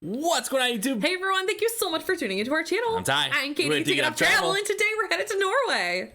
What's going on, YouTube? Hey everyone, thank you so much for tuning into our channel. I'm Ty. I'm Katie, We're taking up travel, and today we're headed to Norway.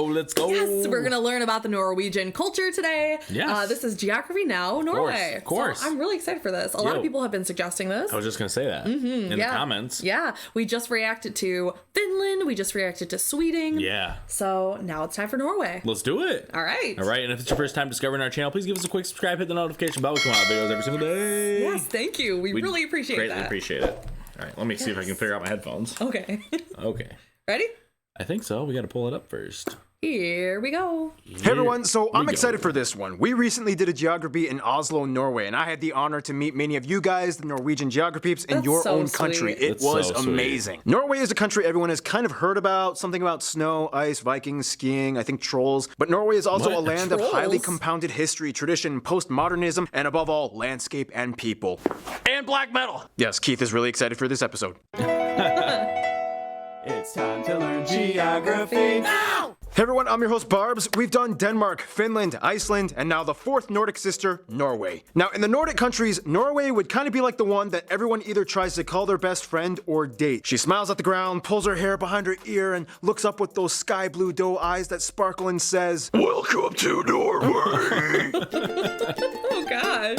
Let's go. Yes, we're gonna learn about the Norwegian culture today. Yes. This is Geography Now, Norway. Of course. So I'm really excited for this. A lot of people have been suggesting this. I was just gonna say that in the comments. Yeah, we just reacted to Finland. We just reacted to Sweden. Yeah. So now it's time for Norway. Let's do it. All right. And if it's your first time discovering our channel, please give us a quick subscribe, hit the notification bell. We come out with videos every single day. Yes, thank you. We really appreciate that. Greatly appreciate it. All right, let me see if I can figure out my headphones. Okay. Okay. Ready? I think so. We got to pull it up first. Here we go. Hey everyone, so I'm excited for this one. We recently did a geography in Oslo, Norway, and I had the honor to meet many of you guys, the Norwegian geography peeps, in your own country. It was amazing. Norway is a country everyone has kind of heard about, something about snow, ice, Vikings, skiing, I think trolls. But Norway is also a land of highly compounded history, tradition, postmodernism, and above all, landscape and people. And black metal! Yes, Keith is really excited for this episode. It's time to learn geography now! Hey everyone, I'm your host Barbs. We've done Denmark, Finland, Iceland, and now the fourth Nordic sister, Norway. Now in the Nordic countries, Norway would kind of be like the one that everyone either tries to call their best friend or date. She smiles at the ground, pulls her hair behind her ear, and looks up with those sky blue doe eyes that sparkle and says, "Welcome to Norway!" Oh gosh.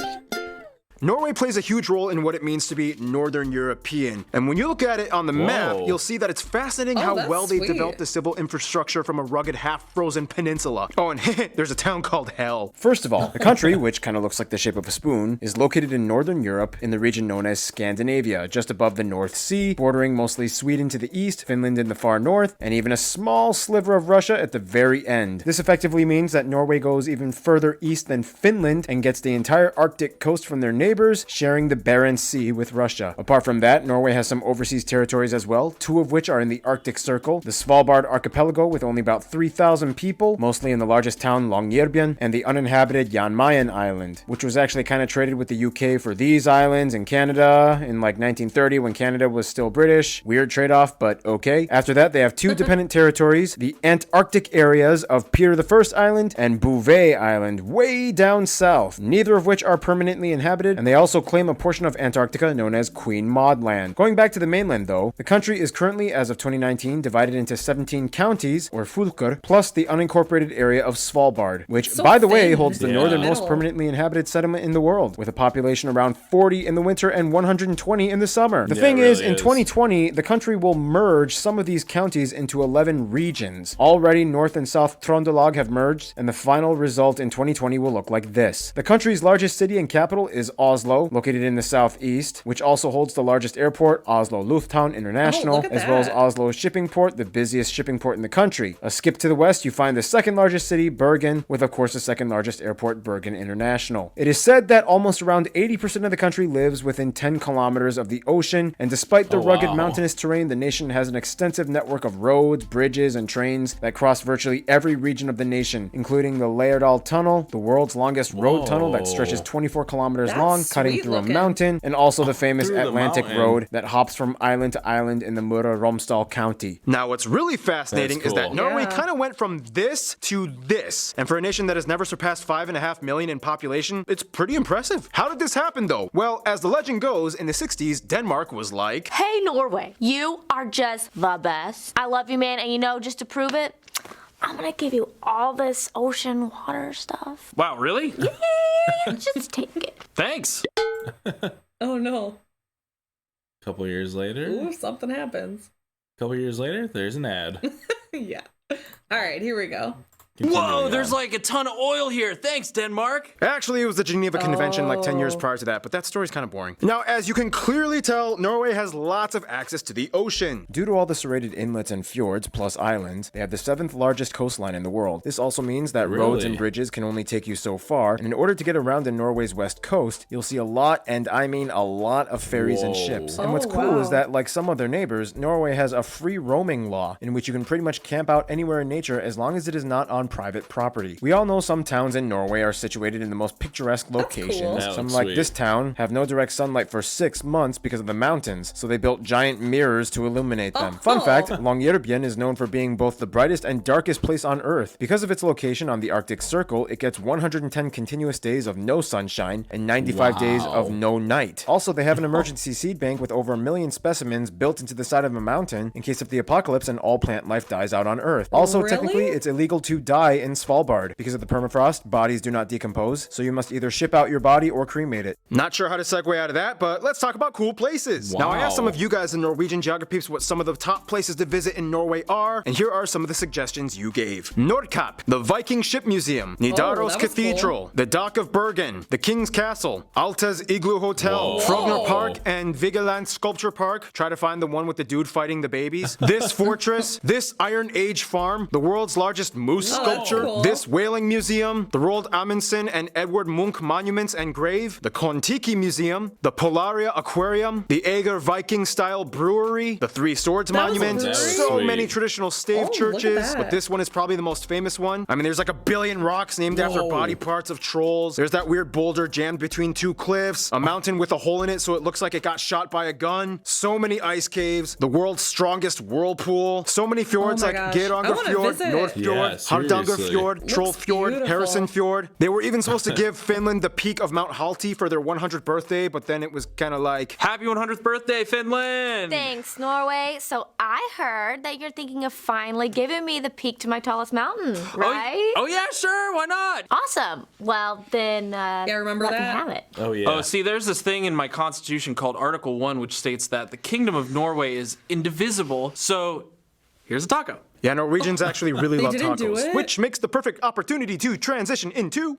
Norway plays a huge role in what it means to be Northern European. And when you look at it on the map, you'll see that it's fascinating how well they've developed the civil infrastructure from a rugged half-frozen peninsula. Oh, and there's a town called Hell. First of all, the country, which kind of looks like the shape of a spoon, is located in Northern Europe in the region known as Scandinavia, just above the North Sea, bordering mostly Sweden to the east, Finland in the far north, and even a small sliver of Russia at the very end. This effectively means that Norway goes even further east than Finland and gets the entire Arctic coast from their neighbors, sharing the Barents Sea with Russia. Apart from that, Norway has some overseas territories as well, two of which are in the Arctic Circle, the Svalbard Archipelago with only about 3,000 people, mostly in the largest town Longyearbyen, and the uninhabited Jan Mayen Island, which was actually kind of traded with the UK for these islands in Canada in like 1930 when Canada was still British. Weird trade-off, but okay. After that, they have two dependent territories, the Antarctic areas of Peter I Island and Bouvet Island, way down south, neither of which are permanently inhabited, and they also claim a portion of Antarctica known as Queen Maud Land. Going back to the mainland though, the country is currently, as of 2019, divided into 17 counties, or fylker, plus the unincorporated area of Svalbard, which, by the way, holds the northernmost permanently inhabited settlement in the world, with a population around 40 in the winter and 120 in the summer. The thing is, in 2020, the country will merge some of these counties into 11 regions. Already, North and South Trondelag have merged, and the final result in 2020 will look like this. The country's largest city and capital is Oslo, located in the southeast, which also holds the largest airport, Oslo Lufthavn International, as well as Oslo shipping port, the busiest shipping port in the country. A skip to the west, you find the second largest city, Bergen, with of course the second largest airport, Bergen International. It is said that almost around 80% of the country lives within 10 kilometers of the ocean, and despite the rugged mountainous terrain, the nation has an extensive network of roads, bridges, and trains that cross virtually every region of the nation, including the Lærdal Tunnel, the world's longest road tunnel that stretches 24 kilometers long, cutting through a mountain, and also the famous Atlantic Road that hops from island to island in the Møre og Romsdal County. Now, what's really fascinating is that Norway kind of went from this to this, and for a nation that has never surpassed 5.5 million in population, it's pretty impressive. How did this happen, though? Well, as the legend goes, in the 60s, Denmark was like, "Hey, Norway, you are just the best. I love you, man, and you know, just to prove it, I'm gonna give you all this ocean water stuff." Wow, really? Yeah, just take it. Thanks. Oh no. Couple years later. Ooh, something happens. Couple years later, there's an ad. Yeah. All right, here we go. Whoa, there's like a ton of oil here. Thanks, Denmark. Actually, it was the Geneva Convention like 10 years prior to that, but that story's kind of boring. Now, as you can clearly tell, Norway has lots of access to the ocean. Due to all the serrated inlets and fjords, plus islands, they have the 7th largest coastline in the world. This also means that roads and bridges can only take you so far, and in order to get around in Norway's west coast, you'll see a lot, and I mean a lot of ferries and ships. And what's cool is that, like some of their neighbors, Norway has a free roaming law, in which you can pretty much camp out anywhere in nature as long as it is not on on private property. We all know some towns in Norway are situated in the most picturesque locations. cool. That Some looks like sweet. this town have no direct sunlight for 6 months because of the mountains, so they built giant mirrors to illuminate them. Fun fact, Longyearbyen is known for being both the brightest and darkest place on Earth. Because of its location on the Arctic Circle, it gets 110 continuous days of no sunshine and 95 days of no night. Also, they have an emergency seed bank with over 1 million specimens built into the side of a mountain in case of the apocalypse and all plant life dies out on Earth. Also, Really? technically, it's illegal to die in Svalbard. Because of the permafrost, bodies do not decompose, so you must either ship out your body or cremate it. Not sure how to segue out of that, but let's talk about cool places. Now, I asked some of you guys in Norwegian geographies what some of the top places to visit in Norway are, and here are some of the suggestions you gave. Nordkapp, the Viking Ship Museum, Nidaros that was Cathedral, cool. the Dock of Bergen, the King's Castle, Alta's Igloo Hotel, Frogner Park, and Vigeland Sculpture Park. Try to find the one with the dude fighting the babies. This fortress, this Iron Age farm, the world's largest moose sculpture, cool. this whaling museum, the Roald Amundsen and Edward Munch monuments and grave, the Kontiki Museum, the Polaria Aquarium, the Ager Viking-style brewery, the Three Swords That was a Monument, brewery? so Sweet. many traditional stave Oh, look at churches, that. but this one is probably the most famous one. I mean, there's like 1 billion rocks named after body parts of trolls. There's that weird boulder jammed between 2 cliffs, a mountain with a hole in it so it looks like it got shot by a gun, so many ice caves, the world's strongest whirlpool, so many fjords Oh my like gosh. I Geiranger wanna Fjord, visit. North Fjord, Yeah, Hardanger seriously. Fjord, Troll Fjord, beautiful. Harrison Fjord. They were even supposed to give Finland the peak of Mount Halti for their 100th birthday, but then it was kind of like, Happy 100th birthday, Finland! Thanks, Norway. So I heard that you're thinking of finally giving me the peak to my tallest mountain, right? Oh yeah, sure, why not? Awesome. Well, then, remember let me that? have it. Oh yeah. Oh, see, there's this thing in my constitution called Article 1, which states that the Kingdom of Norway is indivisible, so here's a taco. yeah, Norwegians actually really love didn't do tacos, it? which makes the perfect opportunity to transition into...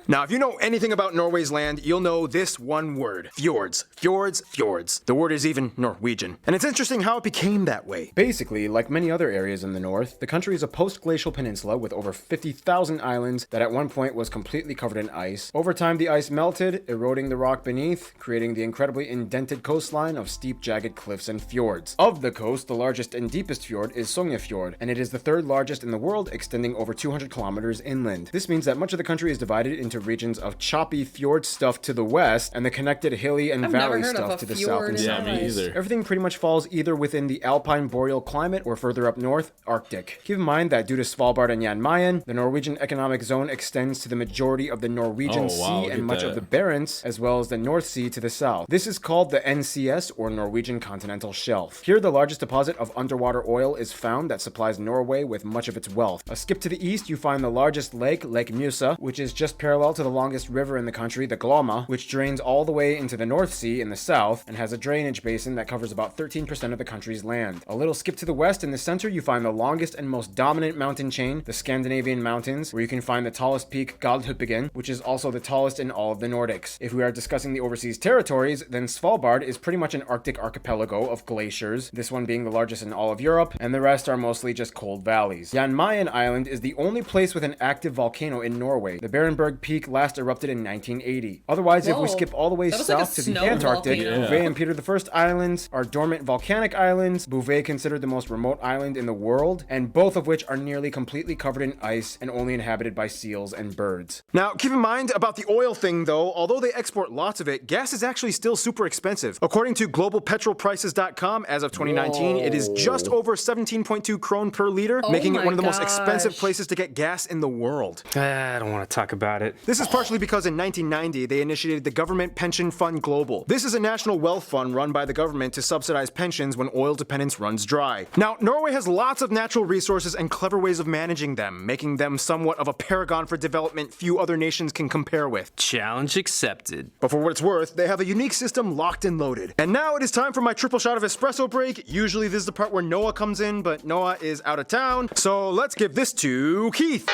Now, if you know anything about Norway's land, you'll know this one word. Fjords. Fjords, fjords. The word is even Norwegian. And it's interesting how it became that way. Basically, like many other areas in the north, the country is a post-glacial peninsula with over 50,000 islands that at one point was completely covered in ice. Over time, the ice melted, eroding the rock beneath, creating the incredibly indented coastline of steep, jagged cliffs and fjords. Of the coast, the largest and deepest fjord is Sognefjord, and it is the 3rd largest in the world, extending over 200 kilometers inland. This means that much of the country is divided into regions of choppy fjord stuff to the west and the connected hilly and I've never valley heard of stuff a to the fjord south and in Yeah, south. me either. Everything pretty much falls either within the alpine boreal climate or further up north, Arctic. Keep in mind that due to Svalbard and Jan Mayen, the Norwegian economic zone extends to the majority of the Norwegian Oh, wow, Sea look and at much that. of the Barents, as well as the North Sea to the south. This is called the NCS, or Norwegian Continental Shelf. Here, the largest deposit of underwater oil is found that supplies Norway with much of its wealth. A skip to the east, you find the largest lake, Lake Mjøsa, which is just parallel to the longest river in the country, the Glomma, which drains all the way into the North Sea in the south and has a drainage basin that covers about 13% of the country's land. A little skip to the west, in the center, you find the longest and most dominant mountain chain, the Scandinavian mountains, where you can find the tallest peak, Galdhøpiggen, which is also the tallest in all of the Nordics. If we are discussing the overseas territories, then Svalbard is pretty much an Arctic archipelago of glaciers, this one being the largest in all of Europe, and the rest are mostly just cold valleys. Jan Mayen Island is the only place with an active volcano in Norway. The Berenberg Peak last erupted in 1980. Otherwise, if we Whoa. skip all the way That was like a south to the snow Antarctic, volcano. Yeah. Bouvet and Peter I Islands are dormant volcanic islands, Bouvet considered the most remote island in the world, and both of which are nearly completely covered in ice and only inhabited by seals and birds. Now, keep in mind about the oil thing though, although they export lots of it, gas is actually still super expensive. According to globalpetrolprices.com, as of 2019, it is just over 17.2 krone per liter, making it my one of the most expensive gosh. places to get gas in the world. I don't want to talk about it. This is partially because in 1990, they initiated the Government Pension Fund Global. This is a national wealth fund run by the government to subsidize pensions when oil dependence runs dry. Now, Norway has lots of natural resources and clever ways of managing them, making them somewhat of a paragon for development few other nations can compare with. Challenge accepted. But for what it's worth, they have a unique system locked and loaded. And now it is time for my triple shot of espresso break. Usually this is the part where Noah comes in, but Noah is out of town. So let's give this to Keith.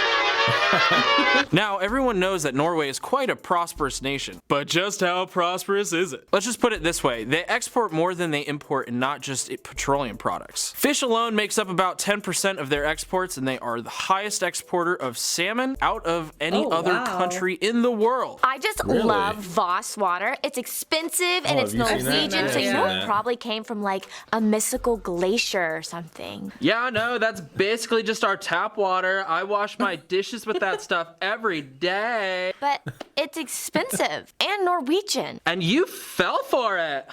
Now, everyone knows shows that Norway is quite a prosperous nation. But just how prosperous is it? Let's just put it this way. They export more than they import, and not just petroleum products. Fish alone makes up about 10% of their exports, and they are the highest exporter of salmon out of any other country in the world. I just love Voss water. It's expensive and it's Norwegian, so you know it probably came from like a mystical glacier or something. Yeah, no, that's basically just our tap water. I wash my dishes with that stuff every day. But it's expensive and Norwegian. And you fell for it.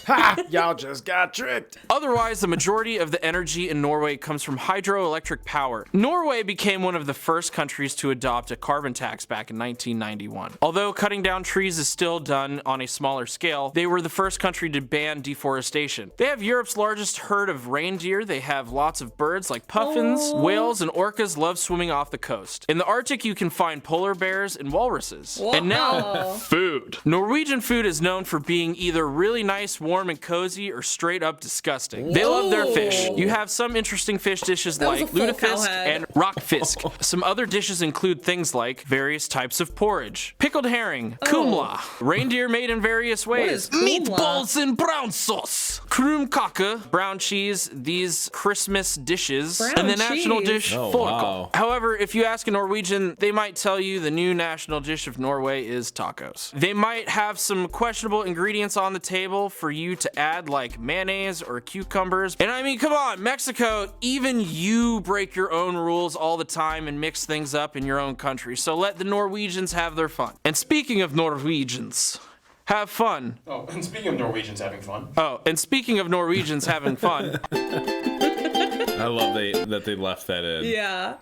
Ha! Y'all just got tricked. Otherwise, the majority of the energy in Norway comes from hydroelectric power. Norway became one of the first countries to adopt a carbon tax back in 1991. Although cutting down trees is still done on a smaller scale, they were the first country to ban deforestation. They have Europe's largest herd of reindeer. They have lots of birds like puffins, whales, and orcas love swimming off the coast. In the Arctic, you can find polar bears and walruses. And now, food. Norwegian food is known for being either really nice, warm, and cozy, or straight up disgusting. They love their fish. You have some interesting fish dishes like lutefisk and rockfisk. Some other dishes include things like various types of porridge, pickled herring, kumla, reindeer made in various ways, meatballs in brown sauce, krumkake, brown cheese, these Christmas dishes, and the national dish folkal. However, if you ask a Norwegian, they might tell you the new national dish of Norway is tacos. They might have some questionable ingredients on the table for you to add, like mayonnaise or cucumbers. And I mean, come on, Mexico, even you break your own rules all the time and mix things up in your own country. So let the Norwegians have their fun. And speaking of Norwegians, have fun. Oh, and speaking of Norwegians having fun. Oh, and speaking of Norwegians having fun. I love that they left that in. Yeah.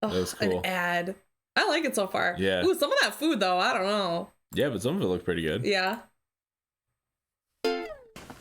That was cool. An ad. I like it so far. Yeah. Ooh, some of that food though, I don't know. Yeah, but some of it looked pretty good. Yeah.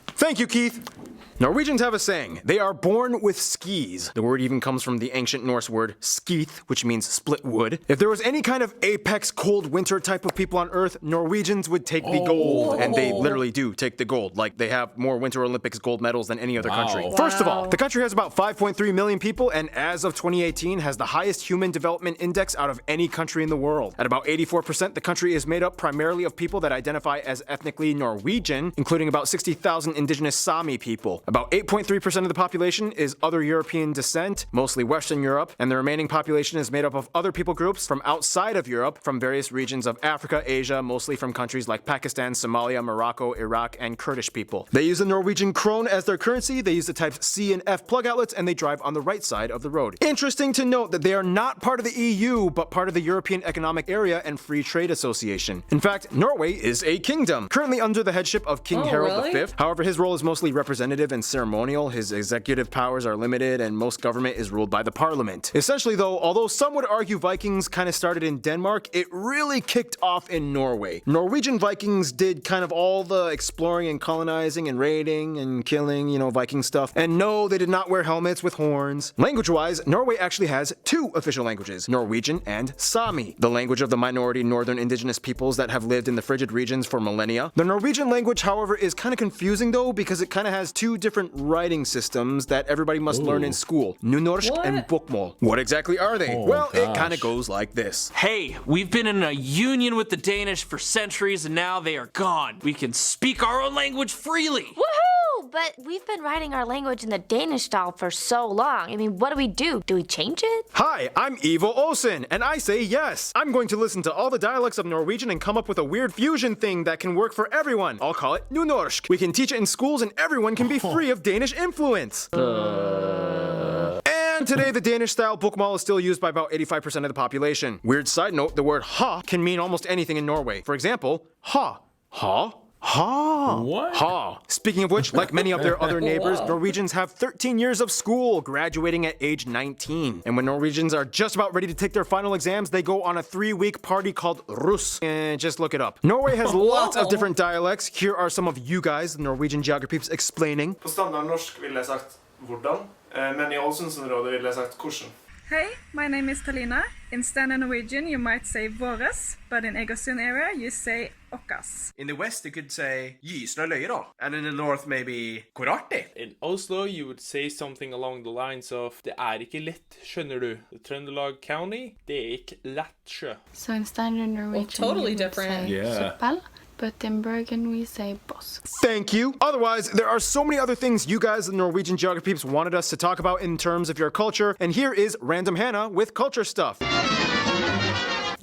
Thank you, Keith. Norwegians have a saying, they are born with skis. The word even comes from the ancient Norse word skeith, which means split wood. If there was any kind of apex cold winter type of people on Earth, Norwegians would take the gold. And they literally do take the gold. Like, they have more Winter Olympics gold medals than any other country. First of all, the country has about 5.3 million people, and as of 2018, has the highest human development index out of any country in the world. At about 84%, the country is made up primarily of people that identify as ethnically Norwegian, including about 60,000 indigenous Sami people. About 8.3% of the population is other European descent, mostly Western Europe, and the remaining population is made up of other people groups from outside of Europe, from various regions of Africa, Asia, mostly from countries like Pakistan, Somalia, Morocco, Iraq, and Kurdish people. They use the Norwegian krone as their currency, they use the types C and F plug outlets, and they drive on the right side of the road. Interesting to note that they are not part of the EU, but part of the European Economic Area and Free Trade Association. In fact, Norway is a kingdom, currently under the headship of King Harald V. However, his role is mostly representative and ceremonial. His executive powers are limited, and most government is ruled by the parliament. Essentially though, although some would argue Vikings kind of started in Denmark, it really kicked off in Norway. Norwegian Vikings did kind of all the exploring and colonizing and raiding and killing, you know, Viking stuff. And no, they did not wear helmets with horns. Language-wise, Norway actually has two official languages, Norwegian and Sami, the language of the minority northern indigenous peoples that have lived in the frigid regions for millennia. The Norwegian language, however, is kind of confusing though, because it kind of has two different writing systems that everybody must learn in school, Nynorsk and Bokmål. What exactly are they? Well, it kind of goes like this. Hey, we've been in a union with the Danish for centuries, and now they are gone. We can speak our own language freely. Woohoo! But we've been writing our language in the Danish style for so long. I mean, what do we do? Do we change it? Hi, I'm Ivo Olsen, and I say yes. I'm going to listen to all the dialects of Norwegian and come up with a weird fusion thing that can work for everyone. I'll call it Nynorsk. We can teach it in schools, and everyone can be free of Danish influence. And today, the Danish-style bokmål is still used by about 85% of the population. Weird side note, the word ha can mean almost anything in Norway. For example, ha. Ha? Ha! What? Ha! Speaking of which, like many of their other neighbors, Norwegians have 13 years of school, graduating at age 19. And when Norwegians are just about ready to take their final exams, they go on a 3-week party called Russ. And just look it up. Norway has lots of different dialects. Here are some of you guys, the Norwegian geography peeps, explaining. På standard norsk ville jeg sagt hvordan, men I Ålesundsområdet ville jeg sagt hvordan. Hey, my name is Talina. In standard Norwegian, you might say våres, but in Egersund area, you say okkas. In the west, you could say gysna løyer, and in the north, maybe hvor artig. In Oslo, you would say something along the lines of det ikke lett, skjønner du. Trøndelag County, det ikke lett sjø. So in standard Norwegian, totally you would different. say Yeah. suppel, but in Bergen we say boss. Thank you. Otherwise, there are so many other things you guys, the Norwegian geography peeps, wanted us to talk about in terms of your culture, and here is Random Hannah with culture stuff.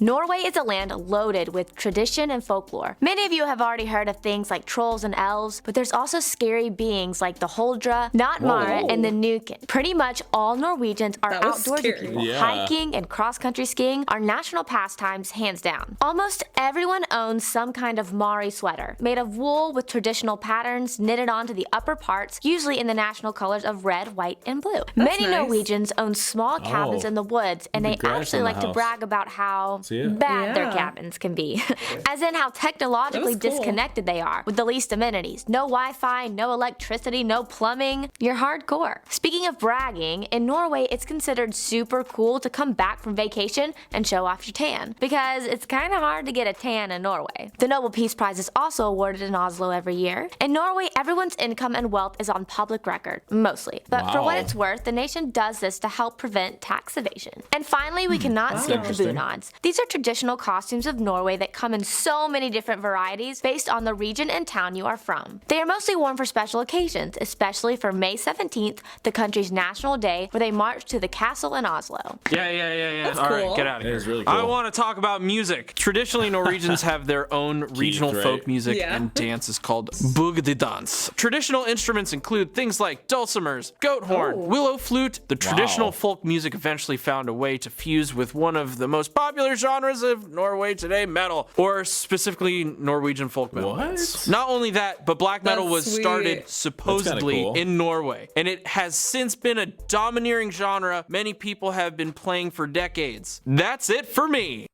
Norway is a land loaded with tradition and folklore. Many of you have already heard of things like trolls and elves, but there's also scary beings like the Holdra, Nattmare, and the Nuken. Pretty much all Norwegians are That was outdoorsy scary. people. Yeah. Hiking and cross-country skiing are national pastimes hands down. Almost everyone owns some kind of Mari sweater, made of wool with traditional patterns knitted onto the upper parts, usually in the national colors of red, white, and blue. Many nice. Norwegians own small cabins Oh. in the woods, and Be they grass actually in the like to house. brag about how See it? bad their Yeah. cabins can be. As in how technologically That was cool. disconnected they are, with the least amenities. No Wi-Fi, no electricity, no plumbing. You're hardcore. Speaking of bragging, in Norway it's considered super cool to come back from vacation and show off your tan, because it's kind of hard to get a tan in Norway. The Nobel Peace Prize is also awarded in Oslo every year. In Norway, everyone's income and wealth is on public record, mostly. But for what Wow. it's worth, the nation does this to help prevent tax evasion. And finally, we cannot skip the interesting. bunads. These are traditional costumes of Norway that come in so many different varieties based on the region and town you are from. They are mostly worn for special occasions, especially for May 17th, the country's national day, where they march to the castle in Oslo. Yeah. That's All right, cool. get out of It here. is really I cool. want to talk about music. Traditionally, Norwegians have their own regional right? folk music Yeah. and dances called bugdedans. Traditional instruments include things like dulcimers, goat horn, willow flute. The traditional folk music eventually found a way to fuse with one of the most popular genres of Norway today, metal, or specifically Norwegian folk metal. What? Not only that, but black metal That's was sweet. started supposedly cool. in Norway, and it has since been a domineering genre many people have been playing for decades. That's it for me.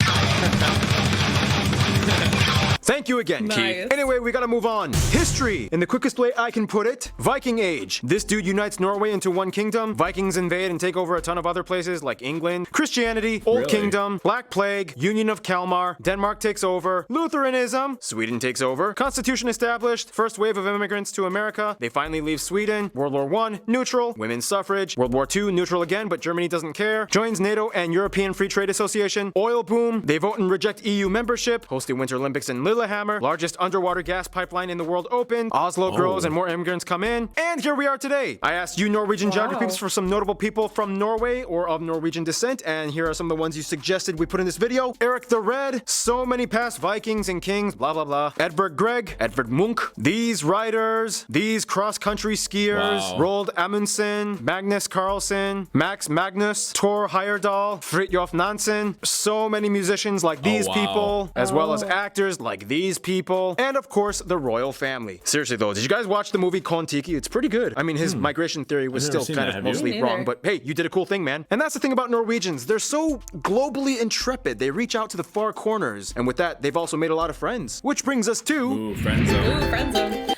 Thank you again, Nice. Keith. Anyway, we gotta move on. History. In the quickest way I can put it, Viking Age. This dude unites Norway into one kingdom. Vikings invade and take over a ton of other places like England. Christianity, Old Really? Kingdom, Black Plague, Union of Kalmar, Denmark takes over, Lutheranism, Sweden takes over, Constitution established, first wave of immigrants to America, they finally leave Sweden, World War I, neutral, women's suffrage, World War II, neutral again, but Germany doesn't care, joins NATO and European Free Trade Association, oil boom, they vote and reject EU membership, host the Winter Olympics in Lillehammer, largest underwater gas pipeline in the world opened, Oslo grows and more immigrants come in, and here we are today. I asked you Norwegian geography peeps for some notable people from Norway or of Norwegian descent, and here are some of the ones you suggested we put in this video. Eric the Red, so many past Vikings and kings, blah blah blah. Edvard Grieg, Edvard Munch, these riders, these cross-country skiers, Wow. Roald Amundsen, Magnus Carlsen, Max Magnus, Thor Heyerdahl, Fridtjof Nansen, so many musicians like these wow. people, as well as actors like these people, and of course the royal family. Seriously though, did you guys watch the movie Kon-Tiki? It's pretty good. I mean, his migration theory was I've never still seen kind that, of have you? mostly Me wrong, neither. but hey, you did a cool thing, man. And that's the thing about Norwegians. They're so globally intrepid. They reach out to the far corners, and with that, they've also made a lot of friends. Which brings us to... Ooh, friend zone. Ooh, friend zone.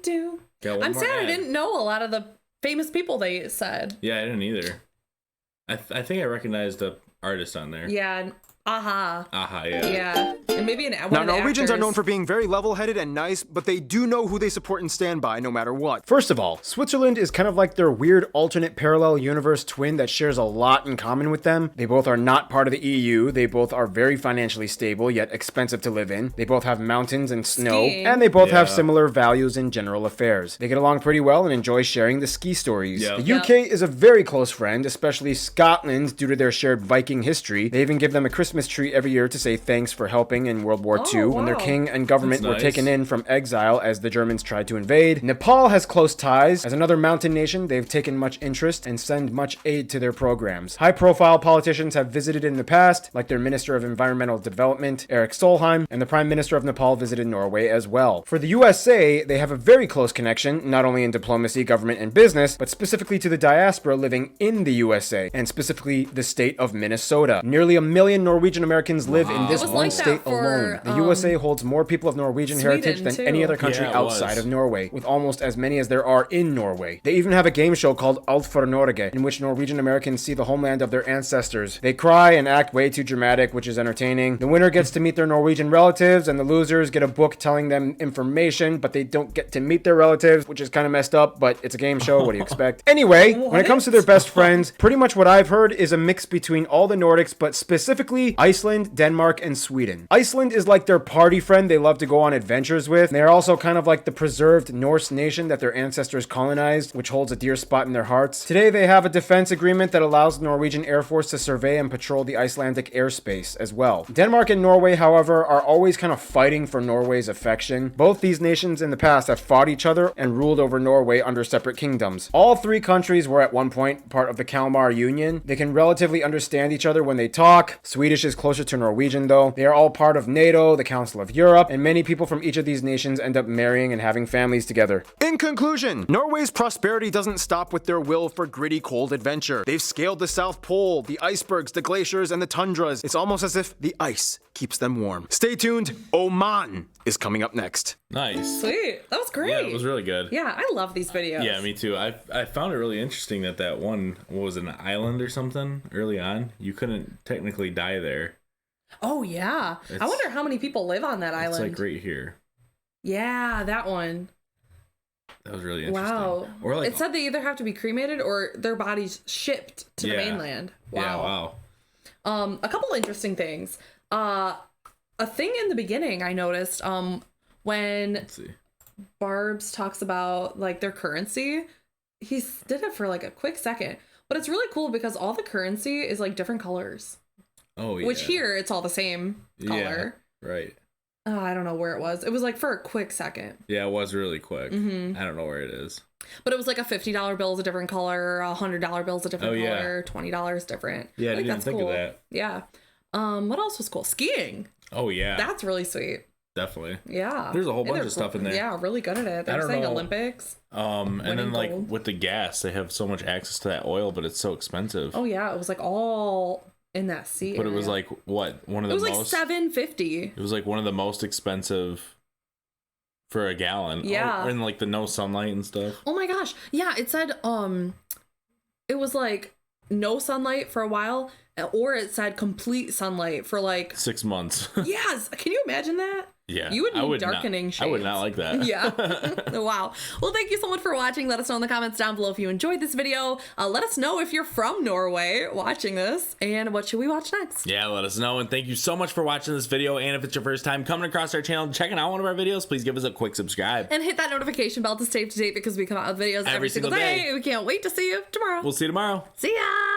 Do. Got one I'm more sad I ad. didn't know a lot of the famous people they said. Yeah, I didn't either. I think I recognized the artist on there. Yeah. Aha. Aha, yeah. Yeah. And maybe one Now, of the Norwegians are actors. known for being very level-headed and nice, but they do know who they support and stand by no matter what. First of all, Switzerland is kind of like their weird alternate parallel universe twin that shares a lot in common with them. They both are not part of the EU, they both are very financially stable, yet expensive to live in. They both have mountains and snow, Skiing. and they both have Yeah. similar values in general affairs. They get along pretty well and enjoy sharing the ski stories. Yeah. The UK is a very close friend, especially Scotland, due to their shared Viking history. They even give them a Christmas tree every year to say thanks for helping in World War II when their wow. king and government That's were nice. taken in from exile as the Germans tried to invade. Nepal has close ties. As another mountain nation, they've taken much interest and send much aid to their programs. High-profile politicians have visited in the past, like their Minister of Environmental Development, Eric Solheim, and the Prime Minister of Nepal visited Norway as well. For the USA, they have a very close connection, not only in diplomacy, government, and business, but specifically to the diaspora living in the USA, and specifically the state of Minnesota. Nearly 1 million Norwegians Norwegian Americans live in this It was one like that state for, alone. The USA holds more people of Norwegian Sweden, heritage than too. any other country Yeah, it outside was. of Norway, with almost as many as there are in Norway. They even have a game show called Alt for Norge, in which Norwegian Americans see the homeland of their ancestors. They cry and act way too dramatic, which is entertaining. The winner gets to meet their Norwegian relatives, and the losers get a book telling them information, but they don't get to meet their relatives, which is kind of messed up, but it's a game show. What do you expect? Anyway, when it comes to their best friends, pretty much what I've heard is a mix between all the Nordics, but specifically Iceland, Denmark, and Sweden. Iceland is like their party friend they love to go on adventures with. And they're also kind of like the preserved Norse nation that their ancestors colonized, which holds a dear spot in their hearts. Today they have a defense agreement that allows the Norwegian Air Force to survey and patrol the Icelandic airspace as well. Denmark and Norway, however, are always kind of fighting for Norway's affection. Both these nations in the past have fought each other and ruled over Norway under separate kingdoms. All three countries were at one point part of the Kalmar Union. They can relatively understand each other when they talk. Swedish is closer to Norwegian though. They are all part of NATO, the Council of Europe, and many people from each of these nations end up marrying and having families together. In conclusion, Norway's prosperity doesn't stop with their will for gritty cold adventure. They've scaled the South Pole, the icebergs, the glaciers, and the tundras. It's almost as if the ice keeps them warm. Stay tuned. Oman is coming up next. Nice. Sweet. That was great. Yeah, it was really good. Yeah, I love these videos. Yeah, me too. I found it really interesting that one was an island or something early on. You couldn't technically die there. Oh, yeah. I wonder how many people live on that island. It's like right here. Yeah, that one. That was really interesting. Wow. Or like, it said they either have to be cremated or their bodies shipped to the mainland. Wow. Yeah, wow. A couple interesting things. A thing in the beginning I noticed, when Barbs talks about like their currency, he did it for like a quick second, but it's really cool because all the currency is like different colors. Oh, yeah. Which here it's all the same color. Yeah, right. I don't know where it was. It was like for a quick second. Yeah, it was really quick. Mm-hmm. I don't know where it is. But it was like a $50 bill is a different color, a $100 bill is a different color, $20 different. Yeah, I like, didn't even think of that. Yeah. What else was cool? Skiing. Oh, yeah. That's really sweet. Definitely. Yeah. There's a whole And bunch they're of stuff in there. Yeah, really good at it. They're saying Olympics. And then like gold. with the gas, they have so much access to that oil, but it's so expensive. Oh yeah, it was like all in that sea. But it was like what? One of the most. It was like $7.50. It was like one of the most expensive for a gallon. Yeah. And like the no sunlight and stuff. Oh my gosh. Yeah, it said it was like no sunlight for a while, or it said complete sunlight for like 6 months. Yes. Can you imagine that? Yeah. You would need darkening shades. I would not like that. Yeah. Wow. Well, thank you so much for watching. Let us know in the comments down below if you enjoyed this video. Let us know if you're from Norway watching this, and what should we watch next? Yeah, let us know. And thank you so much for watching this video. And if it's your first time coming across our channel and checking out one of our videos, please give us a quick subscribe. And hit that notification bell to stay up to date because we come out with videos every single day. We can't wait to see you tomorrow. We'll see you tomorrow. See ya.